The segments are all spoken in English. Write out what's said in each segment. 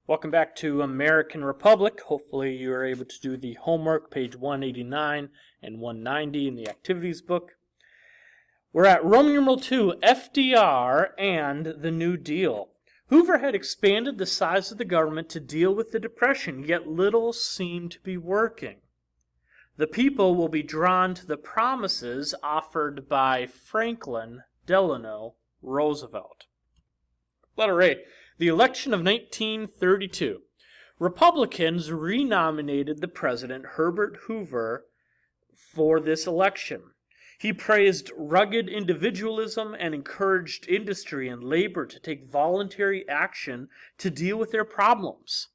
Welcome back to American Republic. Hopefully you are able to do the homework, page 189 and 190 in the activities book. We're at Roman numeral II, FDR and the New Deal. Hoover had expanded the size of the government to deal with the Depression, yet little seemed to be working. The people will be drawn to the promises offered by Franklin Delano Roosevelt. Letter A. The election of 1932. Republicans renominated the president, Herbert Hoover, for this election. He praised rugged individualism and encouraged industry and labor to take voluntary action to deal with their problems.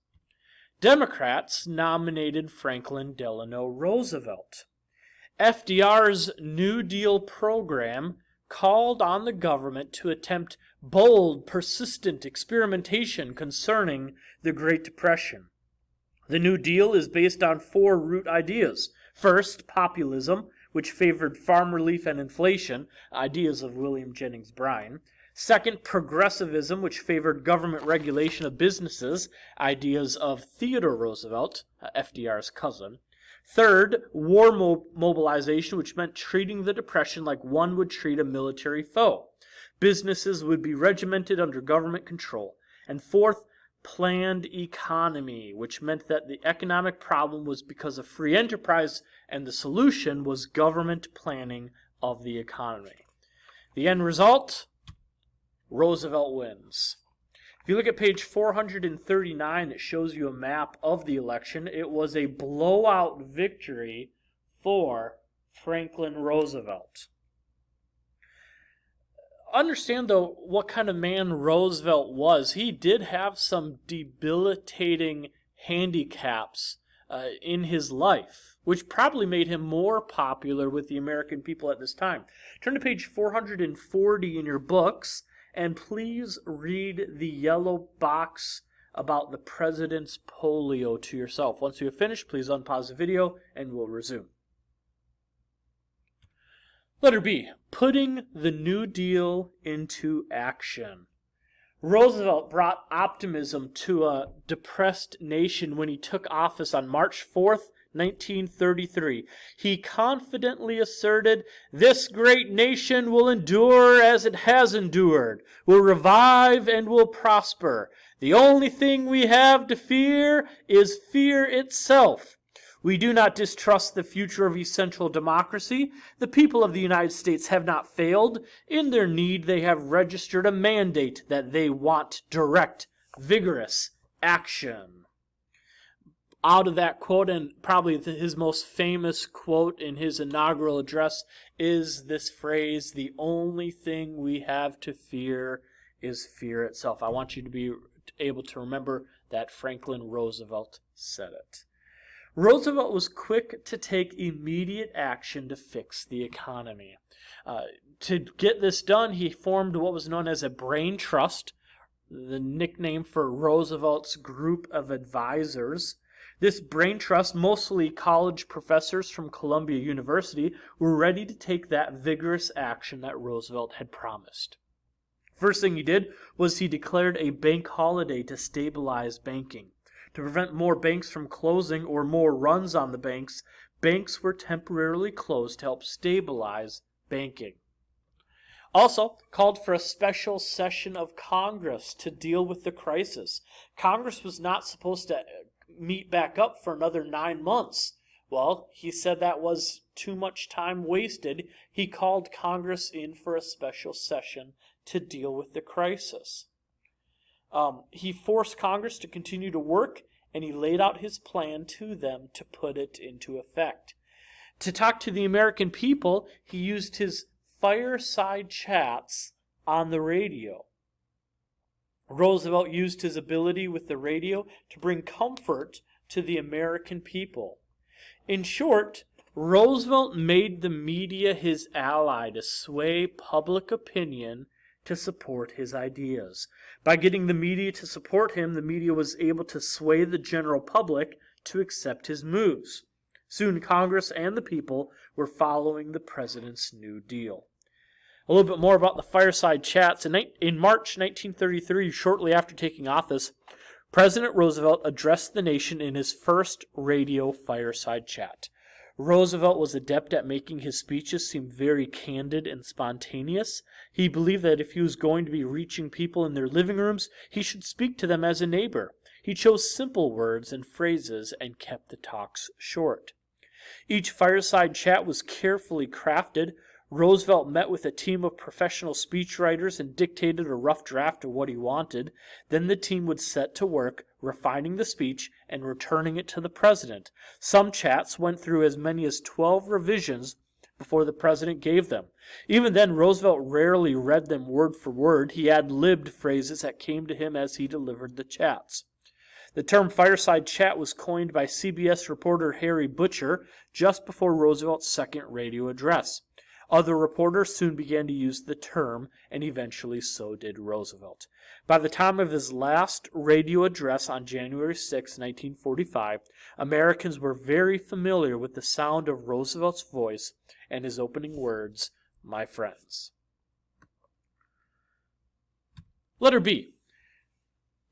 Democrats nominated Franklin Delano Roosevelt. FDR's New Deal program called on the government to attempt bold, persistent experimentation concerning the Great Depression. The New Deal is based on four root ideas. First, populism, which favored farm relief and inflation, ideas of William Jennings Bryan. Second, progressivism, which favored government regulation of businesses, ideas of Theodore Roosevelt, FDR's cousin. Third, war mobilization, which meant treating the Depression like one would treat a military foe. Businesses would be regimented under government control. And fourth, planned economy, which meant that the economic problem was because of free enterprise and the solution was government planning of the economy. The end result? Roosevelt wins. If you look at page 439, it shows you a map of the election. It was a blowout victory for Franklin Roosevelt. Understand, though, what kind of man Roosevelt was. He did have some debilitating handicaps in his life, which probably made him more popular with the American people at this time. Turn to page 440 in your books. And please read the yellow box about the president's polio to yourself. Once you have finished, please unpause the video and we'll resume. Letter B. Putting the New Deal into action. Roosevelt brought optimism to a depressed nation when he took office on March 4th, 1933. He confidently asserted, "This great nation will endure as it has endured, will revive and will prosper. The only thing we have to fear is fear itself. We do not distrust the future of essential democracy. The people of the United States have not failed. In their need, they have registered a mandate that they want direct, vigorous action." Out of that quote, and probably his most famous quote in his inaugural address, is this phrase, "The only thing we have to fear is fear itself." I want you to be able to remember that Franklin Roosevelt said it. Roosevelt was quick to take immediate action to fix the economy. To get this done, he formed what was known as a brain trust, the nickname for Roosevelt's group of advisors. This brain trust, mostly college professors from Columbia University, were ready to take that vigorous action that Roosevelt had promised. First thing he did was he declared a bank holiday to stabilize banking. To prevent more banks from closing or more runs on the banks, banks were temporarily closed to help stabilize banking. Also, called for a special session of Congress to deal with the crisis. Congress was not supposed to meet back up for another 9 months. Well, he said that was too much time wasted. He called Congress in for a special session to deal with the crisis. He forced Congress to continue to work, and he laid out his plan to them to put it into effect. To talk to the American people, he used his fireside chats on the radio. Roosevelt used his ability with the radio to bring comfort to the American people. In short, Roosevelt made the media his ally to sway public opinion to support his ideas. By getting the media to support him, the media was able to sway the general public to accept his moves. Soon Congress and the people were following the president's New Deal. A little bit more about the fireside chats. In March 1933, shortly after taking office, President Roosevelt addressed the nation in his first radio fireside chat. Roosevelt was adept at making his speeches seem very candid and spontaneous. He believed that if he was going to be reaching people in their living rooms, he should speak to them as a neighbor. He chose simple words and phrases and kept the talks short. Each fireside chat was carefully crafted. Roosevelt met with a team of professional speechwriters and dictated a rough draft of what he wanted. Then the team would set to work, refining the speech and returning it to the president. Some chats went through as many as 12 revisions before the president gave them. Even then, Roosevelt rarely read them word for word. He ad-libbed phrases that came to him as he delivered the chats. The term fireside chat was coined by CBS reporter Harry Butcher just before Roosevelt's second radio address. Other reporters soon began to use the term, and eventually so did Roosevelt. By the time of his last radio address on January 6, 1945, Americans were very familiar with the sound of Roosevelt's voice and his opening words, "My friends." Letter B.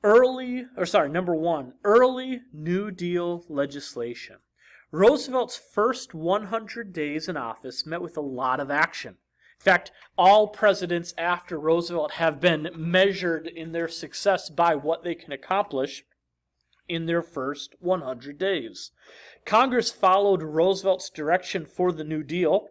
Number 1, early New Deal legislation. Roosevelt's first 100 days in office met with a lot of action. In fact, all presidents after Roosevelt have been measured in their success by what they can accomplish in their first 100 days. Congress followed Roosevelt's direction for the New Deal.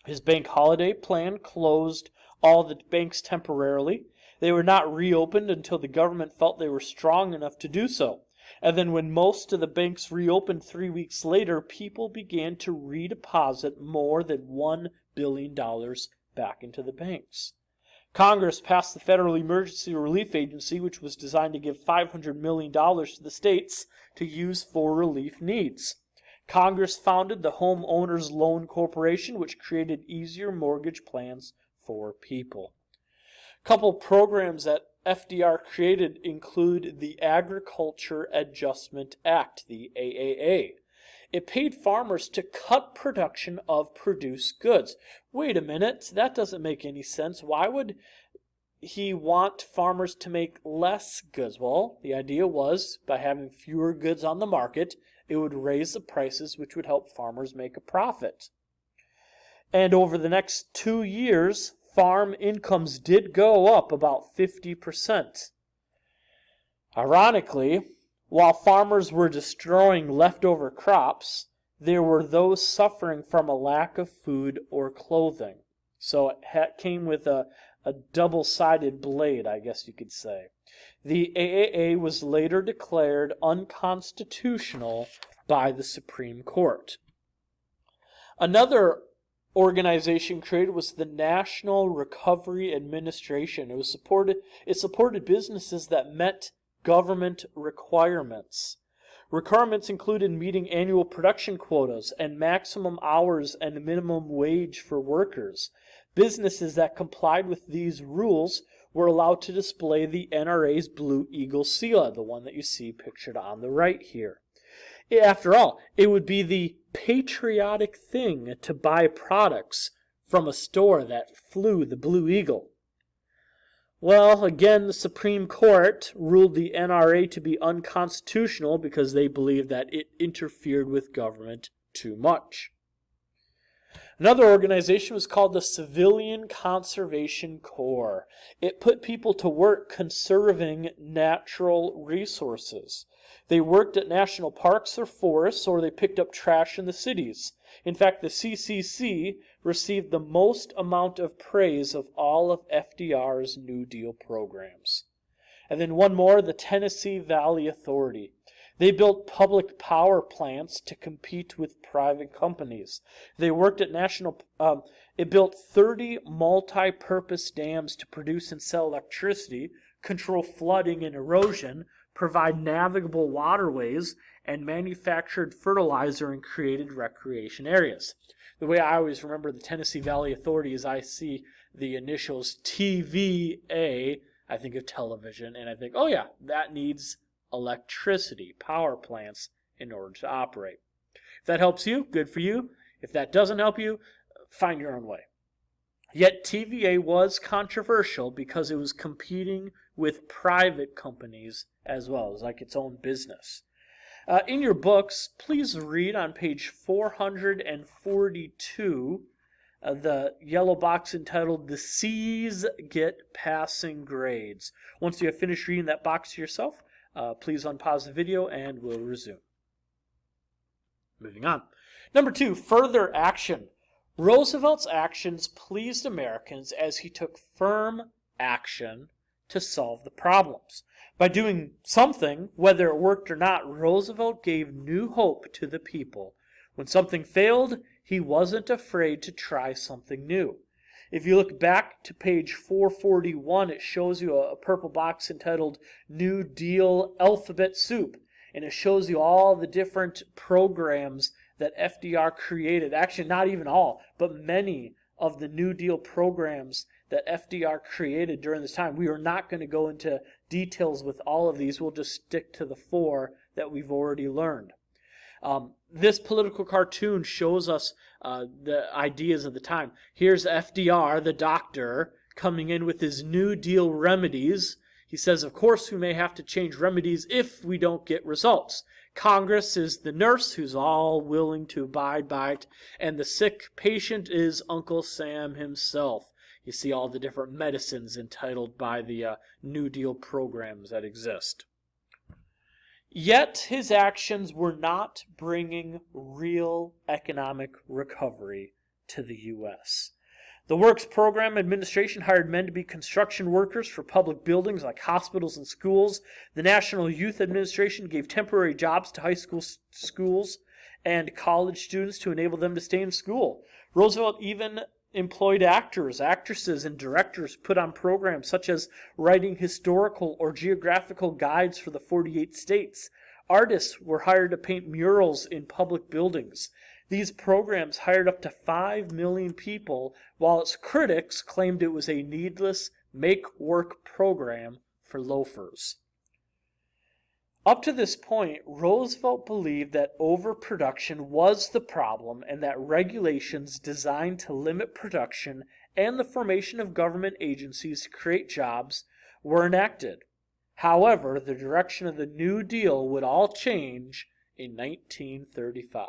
His bank holiday plan closed all the banks temporarily. They were not reopened until the government felt they were strong enough to do so. And then when most of the banks reopened 3 weeks later, people began to redeposit more than $1 billion back into the banks. Congress passed the Federal Emergency Relief Agency, which was designed to give $500 million to the states to use for relief needs. Congress founded the Homeowners Loan Corporation, which created easier mortgage plans for people. A couple programs that FDR created include the Agriculture Adjustment Act, the AAA. It paid farmers to cut production of produced goods. Wait a minute, that doesn't make any sense. Why would he want farmers to make less goods? Well, the idea was by having fewer goods on the market, it would raise the prices, which would help farmers make a profit. And over the next 2 years, farm incomes did go up about 50%. Ironically, while farmers were destroying leftover crops, there were those suffering from a lack of food or clothing. So it came with a double-sided blade, I guess you could say. The AAA was later declared unconstitutional by the Supreme Court. Another organization created was the National Recovery Administration. It supported businesses that met government requirements. Requirements included meeting annual production quotas and maximum hours and minimum wage for workers. Businesses that complied with these rules were allowed to display the NRA's Blue Eagle seal, the one that you see pictured on the right here. After all, it would be the patriotic thing to buy products from a store that flew the Blue Eagle. Well, again, the Supreme Court ruled the NRA to be unconstitutional because they believed that it interfered with government too much. Another organization was called the Civilian Conservation Corps. It put people to work conserving natural resources. They worked at national parks or forests, or they picked up trash in the cities. In fact, the CCC received the most amount of praise of all of FDR's New Deal programs. And then one more, the Tennessee Valley Authority. They built public power plants to compete with private companies. They worked at it built 30 multi-purpose dams to produce and sell electricity, control flooding and erosion, provide navigable waterways, and manufactured fertilizer and created recreation areas. The way I always remember the Tennessee Valley Authority is I see the initials TVA, I think of television, and I think, oh yeah, that needs electricity, power plants, in order to operate. If that helps you, good for you. If that doesn't help you, find your own way. Yet TVA was controversial because it was competing with private companies as well. It was like its own business. In your books, please read on page 442 the yellow box entitled "The C's Get Passing Grades." Once you have finished reading that box to yourself, please unpause the video and we'll resume. Moving on. Number 2, further action. Roosevelt's actions pleased Americans as he took firm action to solve the problems. By doing something, whether it worked or not, Roosevelt gave new hope to the people. When something failed, he wasn't afraid to try something new. If you look back to page 441, it shows you a purple box entitled New Deal Alphabet Soup, and it shows you all the different programs that FDR created. Actually, not even all, but many of the New Deal programs that FDR created during this time. We are not going to go into details with all of these. We'll just stick to the 4 that we've already learned. This political cartoon shows us the ideas of the time. Here's FDR, the doctor, coming in with his New Deal remedies. He says, of course, we may have to change remedies if we don't get results. Congress is the nurse who's all willing to abide by it, and the sick patient is Uncle Sam himself. You see all the different medicines entitled by the New Deal programs that exist. Yet his actions were not bringing real economic recovery to the U.S. The Works Program Administration hired men to be construction workers for public buildings like hospitals and schools. The National Youth Administration gave temporary jobs to high schools and college students to enable them to stay in school. Roosevelt even employed actors, actresses, and directors put on programs such as writing historical or geographical guides for the 48 states. Artists were hired to paint murals in public buildings. These programs hired up to 5 million people, while its critics claimed it was a needless make-work program for loafers. Up to this point, Roosevelt believed that overproduction was the problem and that regulations designed to limit production and the formation of government agencies to create jobs were enacted. However, the direction of the New Deal would all change in 1935.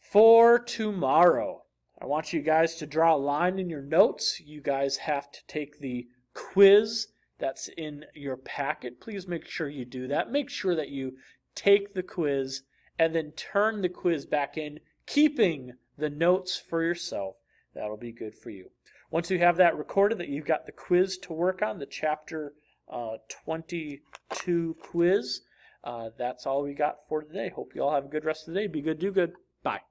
For tomorrow, I want you guys to draw a line in your notes. You guys have to take the quiz that's in your packet. Please make sure you do that. Make sure that you take the quiz and then turn the quiz back in, keeping the notes for yourself. That'll be good for you. Once you have that recorded, that you've got the quiz to work on, the chapter 22 quiz, that's all we got for today. Hope you all have a good rest of the day. Be good, do good. Bye.